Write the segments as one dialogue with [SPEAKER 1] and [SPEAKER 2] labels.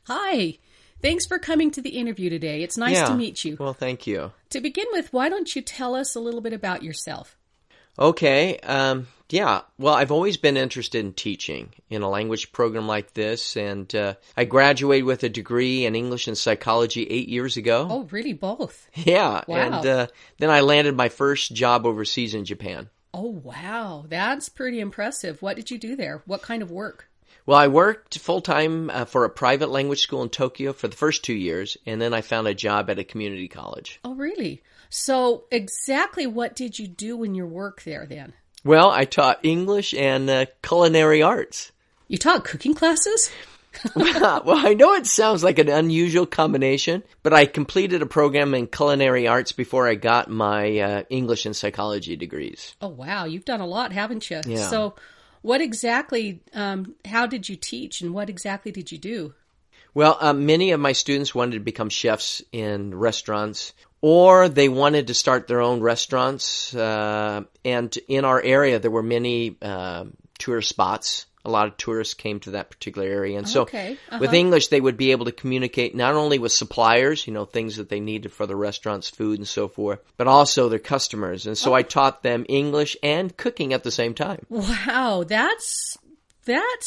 [SPEAKER 1] Hi. Thanks for coming to the interview today. It's nice to
[SPEAKER 2] Yeah,
[SPEAKER 1] meet you.
[SPEAKER 2] well, thank you.
[SPEAKER 1] To begin with, why don't you tell us a little bit about yourself?
[SPEAKER 2] Okay, yeah, well, I've always been interested in teaching in a language program like this, and I graduated with a degree in English and psychology 8 years ago.
[SPEAKER 1] Oh, really, both?
[SPEAKER 2] Yeah, and
[SPEAKER 1] Wow.
[SPEAKER 2] then I landed my first job overseas in Japan.
[SPEAKER 1] Oh, wow. That's pretty impressive. What did you do there? What kind of work?
[SPEAKER 2] Well, I worked full-time for a private language school in Tokyo for the first 2 years, and then I found a job at a community college.
[SPEAKER 1] Oh, really? So, exactly what did you do in your work there then?
[SPEAKER 2] Well, I taught English and culinary arts.
[SPEAKER 1] You taught cooking classes?
[SPEAKER 2] Well, I know it sounds like an unusual combination, but I completed a program in culinary arts before I got my English and psychology degrees.
[SPEAKER 1] Oh, wow. You've done a lot, haven't you?
[SPEAKER 2] Yeah.
[SPEAKER 1] So, what exactly, how did you teach and what exactly did you do?
[SPEAKER 2] Well, many of my students wanted to become chefs in restaurants, or they wanted to start their own restaurants. And in our area, there were many tourist spots. A lot of tourists came to that particular area. And so
[SPEAKER 1] Okay.
[SPEAKER 2] with English, they would be able to communicate not only with suppliers, things that they needed for the restaurant's food and so forth, but also their customers. And so I taught them English and cooking at the same time.
[SPEAKER 1] Wow, that's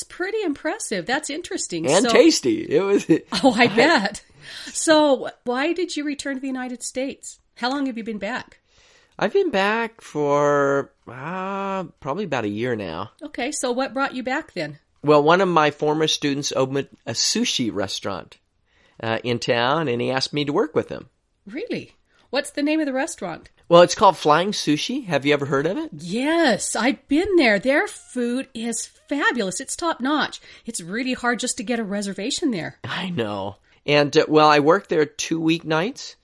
[SPEAKER 1] pretty impressive. That's interesting.
[SPEAKER 2] And tasty. It was.
[SPEAKER 1] Oh, I bet. So, why did you return to the United States? How long have you been back?
[SPEAKER 2] I've been back for probably about a year now.
[SPEAKER 1] Okay, so what brought you back then?
[SPEAKER 2] Well, one of my former students opened a sushi restaurant in town, and he asked me to work with him.
[SPEAKER 1] Really? What's the name of the restaurant?
[SPEAKER 2] Well, it's called Flying Sushi. Have you ever heard of it?
[SPEAKER 1] Yes, I've been there. Their food is fabulous. It's top notch. It's really hard just to get a reservation there.
[SPEAKER 2] I know. And well, I worked there 2 weeknights,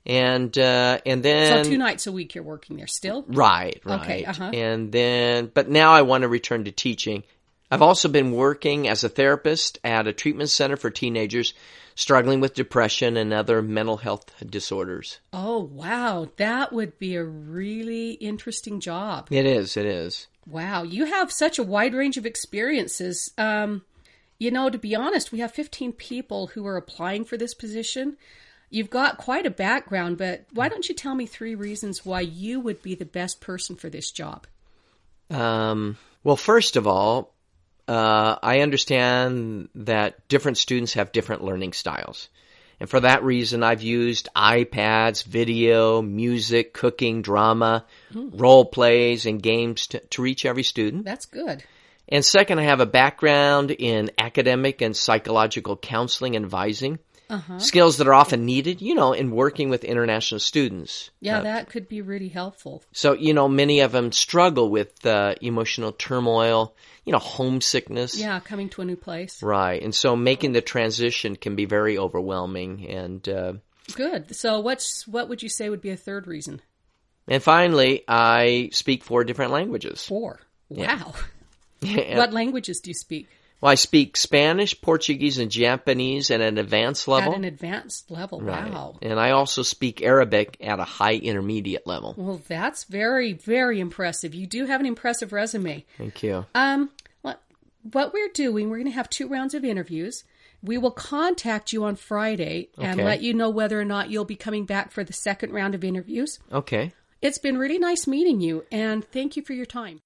[SPEAKER 2] and then
[SPEAKER 1] So 2 nights a week you're working there still?
[SPEAKER 2] right.
[SPEAKER 1] Okay,
[SPEAKER 2] And then, but now I want to return to teaching. I've also been working as a therapist at a treatment center for teenagers struggling with depression and other mental health disorders.
[SPEAKER 1] Oh, wow. That would be a really interesting job.
[SPEAKER 2] It is. It is.
[SPEAKER 1] Wow, you have such a wide range of experiences. To be honest, we have 15 people who are applying for this position. You've got quite a background, but why don't you tell me 3 reasons why you would be the best person for this job?
[SPEAKER 2] Well, first of all, I understand that different students have different learning styles. And for that reason, I've used iPads, video, music, cooking, drama, role plays, and games to reach every student.
[SPEAKER 1] That's good.
[SPEAKER 2] And second, I have a background in academic and psychological counseling and advising, skills that are often needed, in working with international students.
[SPEAKER 1] Yeah, that could be really helpful.
[SPEAKER 2] So, many of them struggle with emotional turmoil, homesickness.
[SPEAKER 1] Yeah, coming to a new place.
[SPEAKER 2] Right. And so making the transition can be very overwhelming. And
[SPEAKER 1] Good. So what would you say would be a third reason?
[SPEAKER 2] and finally, I speak 4 different languages.
[SPEAKER 1] 4.
[SPEAKER 2] Yeah.
[SPEAKER 1] Wow.
[SPEAKER 2] Yeah.
[SPEAKER 1] What languages do you speak?
[SPEAKER 2] Well, I speak Spanish, Portuguese, and Japanese at an advanced level.
[SPEAKER 1] At an advanced level.
[SPEAKER 2] Right.
[SPEAKER 1] Wow.
[SPEAKER 2] And I also speak Arabic at a high intermediate level.
[SPEAKER 1] Well, that's very, very impressive. You do have an impressive resume.
[SPEAKER 2] Thank you.
[SPEAKER 1] What we're doing, we're going to have 2 rounds of interviews. We will contact you on Friday and
[SPEAKER 2] Okay.
[SPEAKER 1] let you know whether or not you'll be coming back for the second round of interviews.
[SPEAKER 2] Okay.
[SPEAKER 1] It's been really nice meeting you, and thank you for your time.